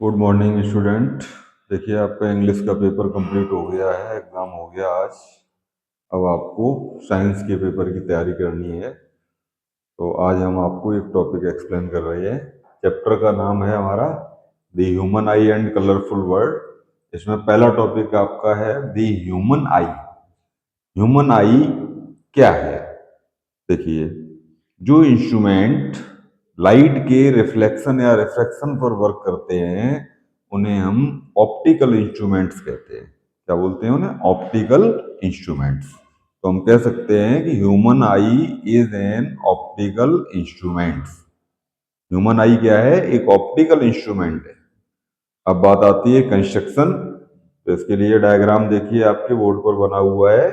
Good morning student. देखिए, आपका English का पेपर कंप्लीट हो गया है, एग्ज़ाम हो गया आज। अब आपको साइंस के पेपर की तैयारी करनी है। तो आज हम आपको एक टॉपिक एक्सप्लेन कर रहे हैं। चैप्टर का नाम है हमारा the human I and colourful world. इसमें पहला टॉपिक आपका है द ह्यूमन आई। ह्यूमन आई क्या है? देखिए, जो इंस्ट्रूमेंट लाइट के रिफ्लेक्शन या रिफ्रैक्शन पर वर्क करते हैं उन्हें हम ऑप्टिकल इंस्ट्रूमेंट्स कहते हैं। क्या बोलते हैं उन्हें? Optical instruments. तो हम कह सकते हैं कि human I is an optical instruments. Human आई क्या है? एक ऑप्टिकल इंस्ट्रूमेंट है। अब बात आती है कंस्ट्रक्शन। तो इसके लिए डायग्राम देखिए, आपके बोर्ड पर बना हुआ है।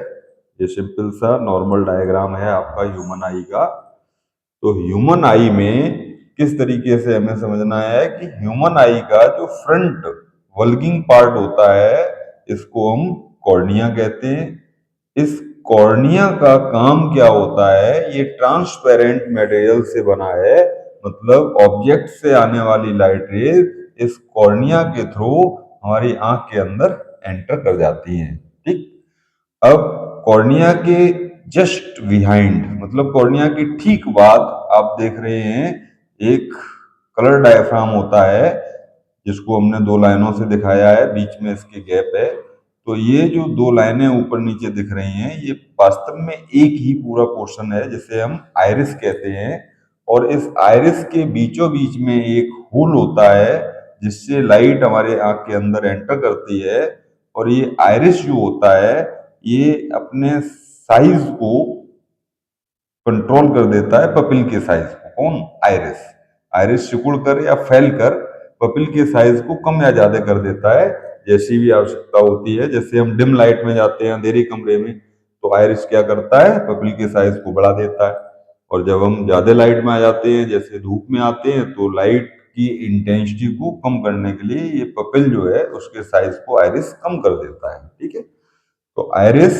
ये सिंपल सा नॉर्मल डायग्राम है आपका ह्यूमन आई का। तो ह्यूमन आई में किस तरीके से हमें समझना है कि ह्यूमन आई का जो फ्रंट वल्गिंग पार्ट होता है इसको हम कॉर्निया कहते हैं। इस कॉर्निया का काम क्या होता है? ये ट्रांसपेरेंट मटेरियल से बना है। मतलब ऑब्जेक्ट से आने वाली लाइट रेज इस कॉर्निया के थ्रू हमारी आंख के अंदर एंटर कर जाती हैं। ठीक। अब कॉर्निया के जस्ट बिहाइंड, मतलब कॉर्निया के ठीक बाद आप देख रहे हैं एक कलर डायफ्राम होता है, जिसको हमने दो लाइनों से दिखाया है, बीच में इसके गैप है। तो ये जो दो लाइनें ऊपर नीचे दिख रही हैं ये वास्तव में एक ही पूरा पोर्शन है जिसे हम आइरिस कहते हैं। और इस आइरिस के बीचों बीच में एक होल होता है जिससे लाइट हमारे आंख के अंदर एंटर करती है। और ये आइरिस जो होता है ये अपने साइज को कंट्रोल कर देता है, पपिल के साइज को। कौन? आइरिस। आइरिस सिकुड़ कर या फैल कर पपिल के साइज को कम या ज्यादा कर देता है जैसी भी आवश्यकता होती है। जैसे हम डिम लाइट में जाते हैं अंधेरे कमरे में तो आइरिस क्या करता है? पपिल के साइज को बढ़ा देता है। और जब हम ज्यादा लाइट में आ जाते हैं, जैसे धूप में आते हैं, तो लाइट की इंटेंसिटी को कम करने के लिए ये पपिल जो है उसके साइज को आइरिस कम कर देता है। ठीक है। तो आइरिस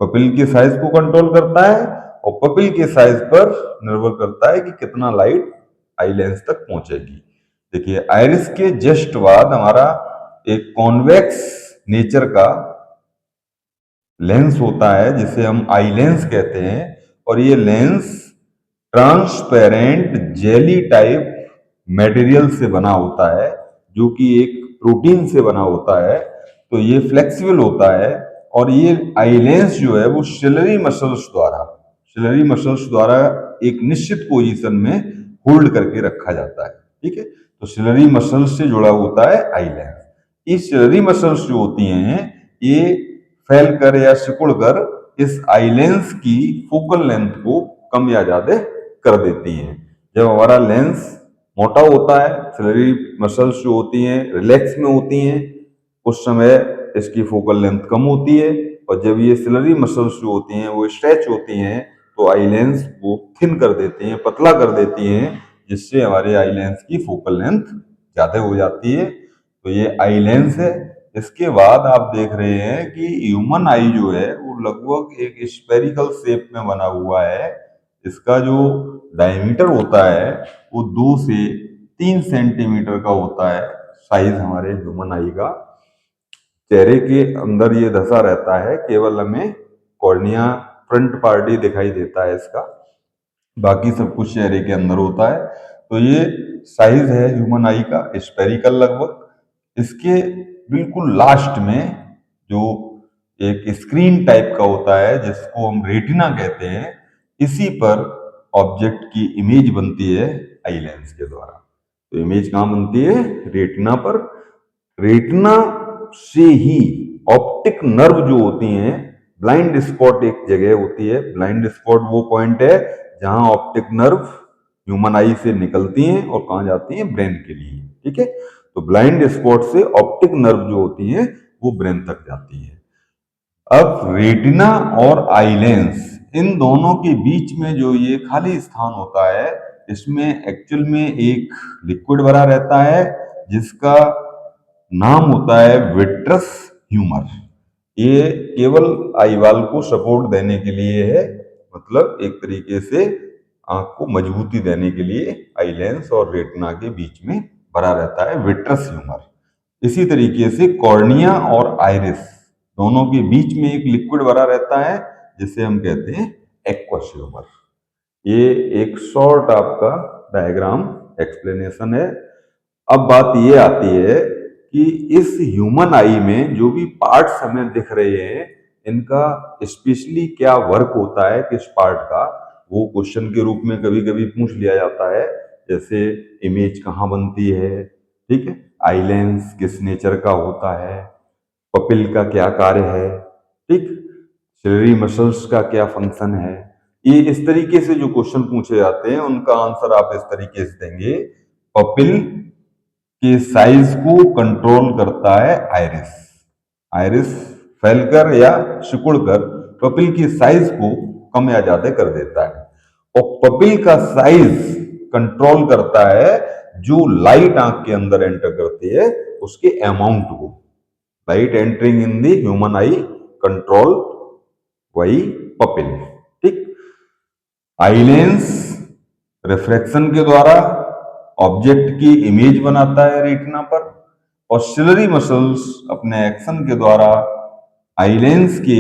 पपिल के साइज को कंट्रोल करता है और पपिल के साइज पर निर्भर करता है कि कितना लाइट आई लेंस तक पहुंचेगी। देखिए, आइरिस के जस्ट बाद हमारा एक कॉन्वेक्स नेचर का लेंस होता है जिसे हम आई लेंस कहते हैं। और ये lens transparent jelly type material से बना होता है जो कि एक प्रोटीन से बना होता है। तो ये फ्लेक्सिबल होता है। और ये आई लेंस जो है वो सिलरी मसल्स द्वारा एक निश्चित पोजीशन में होल्ड करके रखा जाता है। ठीक है। तो सिलरी मसल्स से जुड़ा होता है आई लेंस। इस सिलरी मसल्स जो होती हैं ये फैल कर या सिकुड़ कर इस आई लेंस की फोकल लेंथ को कम या ज्यादा कर देती हैं। जब हमारा लेंस मोटा होता है, सिलरी मसल्स जो होती हैं रिलैक्स में होती हैं, उस समय इसकी फोकल लेंथ कम होती है। और जब ये सिलरी मसल्स जो होती हैं वो स्ट्रेच होती हैं तो आई लेंस वो थिन कर देती हैं, पतला कर देती हैं, जिससे हमारे आई लेंस की फोकल लेंथ ज्यादा हो जाती है। तो ये आई लेंस है। इसके बाद आप देख रहे हैं कि ह्यूमन आई जो है वो लगभग एक स्फेरिकल शेप में बना हुआ है। इसका जो डायमीटर होता है वो 2 से 3 सेंटीमीटर का होता है, साइज हमारे ह्यूमन आई का। चेहरे के अंदर ये धसा रहता है, केवल हमें कॉर्निया फ्रंट पार्ट ही दिखाई देता है इसका, बाकी सब कुछ चेहरे के अंदर होता है। तो ये साइज है ह्यूमन आई का स्पेरिकल लगभग। इसके बिल्कुल लास्ट में जो एक स्क्रीन टाइप का होता है जिसको हम रेटिना कहते हैं, इसी पर ऑब्जेक्ट की इमेज बनती है आई लेंस के द्वारा। तो इमेज कहाँ बनती है? रेटिना पर। रेटिना से ही ऑप्टिक नर्व जो होती हैं, ब्लाइंड स्पॉट एक जगह होती है। ब्लाइंड स्पॉट वो पॉइंट है जहां ऑप्टिक नर्व ह्यूमन आई से निकलती हैं और कहाँ जाती हैं? ब्रेन के लिए। ठीक है। तो ब्लाइंड स्पॉट से ऑप्टिक नर्व जो होती हैं वो ब्रेन तक जाती है। अब रेटिना और आई लेंस इन दोनों के बीच में जो ये खाली स्थान होता है इसमें एक्चुअल में एक लिक्विड भरा रहता है जिसका नाम होता है विट्रस ह्यूमर। ये केवल आई वाल को सपोर्ट देने के लिए है, मतलब एक तरीके से आंख को मजबूती देने के लिए आई लेंस और रेटिना के बीच में भरा रहता है, विट्रस ह्यूमर। इसी तरीके से कॉर्निया और आइरिस दोनों के बीच में एक लिक्विड भरा रहता है जिसे हम कहते हैं एक्वस ह्यूमर। ये एक शॉर्ट आपका डायग्राम एक्सप्लेनेशन है। अब बात ये आती है कि इस ह्यूमन आई में जो भी पार्ट्स हमें दिख रहे हैं, इनका स्पेशली क्या वर्क होता है, किस पार्ट का, वो क्वेश्चन के रूप में कभी कभी पूछ लिया जाता है। जैसे इमेज कहाँ बनती है, ठीक है, आई लेंस किस नेचर का होता है, पपिल का क्या कार्य है, ठीक, सिलरी मसल्स का क्या फंक्शन है। ये इस तरीके से जो क्वेश्चन पूछे जाते हैं उनका आंसर आप इस तरीके से देंगे। पपिल के साइज को कंट्रोल करता है आइरिस। आइरिस फैलकर या सिकुड़कर पपिल की साइज को कम या ज्यादा कर देता है, और पपिल का साइज कंट्रोल करता है जो लाइट आंख के अंदर एंटर करती है उसके अमाउंट को। Light entering in the human I control वही पपिल, ठीक। आई लेंस रिफ्रैक्शन के द्वारा ऑब्जेक्ट की इमेज बनाता है रेटिना पर, और सिलरी मसल्स अपने एक्शन के द्वारा आई लेंस के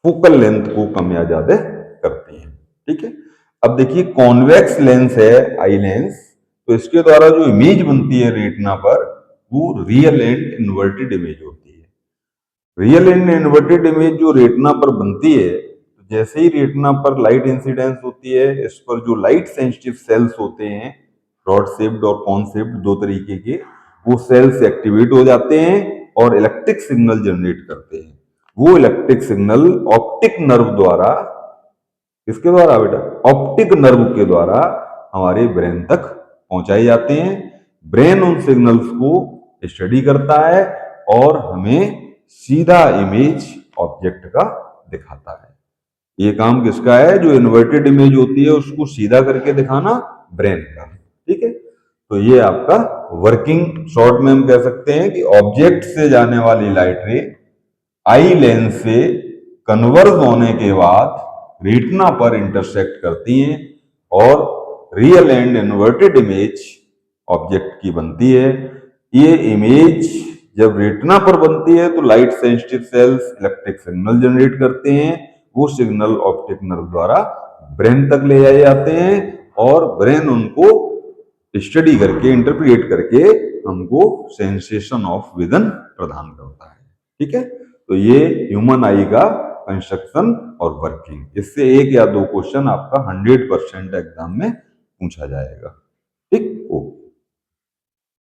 फोकल लेंथ को कम या ज्यादा करती है, ठीक है। अब देखिए कॉन्वेक्स लेंस है आई लेंस, तो इसके द्वारा जो इमेज बनती है रेटिना पर वो रियल एंड इन्वर्टेड इमेज होती है। रियल एंड इन्वर्टेड इमेज जो रेटिना पर बनती है, तो जैसे ही रेटिना पर लाइट इंसिडेंस होती है, इस पर जो लाइट सेंसिटिव सेल्स होते हैं, रॉड शेप्ड और कॉन शेप्ड दो तरीके के, वो सेल्स एक्टिवेट हो जाते हैं और इलेक्ट्रिक सिग्नल जनरेट करते हैं। वो इलेक्ट्रिक सिग्नल ऑप्टिक नर्व द्वारा, किसके द्वारा बेटा, ऑप्टिक नर्व के द्वारा हमारे ब्रेन तक पहुंचाए जाते हैं। ब्रेन उन सिग्नल्स को स्टडी करता है और हमें सीधा इमेज ऑब्जेक्ट का दिखाता है। ये काम किसका है, जो इन्वर्टेड इमेज होती है उसको सीधा करके दिखाना ब्रेन का, ठीक है। तो ये आपका वर्किंग शॉर्ट में हम कह सकते हैं कि ऑब्जेक्ट से जाने वाली लाइट रे आई लेंस से कन्वर्ज होने के बाद रेटिना पर इंटरसेक्ट करती हैं और real and inverted image object की बनती है। ये इमेज जब रेटिना पर बनती है तो light sensitive sales electric signal generate करते हैं, वो सिग्नल ऑप्टिक नर्व द्वारा ब्रेन तक ले जाए जाते हैं और ब्रेन उनको स्टडी करके इंटरप्रिएट करके हमको सेंसेशन ऑफ विजन प्रदान करता है, ठीक है। तो ये ह्यूमन आई का कंस्ट्रक्शन और वर्किंग, इससे एक या दो क्वेश्चन आपका 100% एग्जाम में पूछा जाएगा, ठीक। ओके।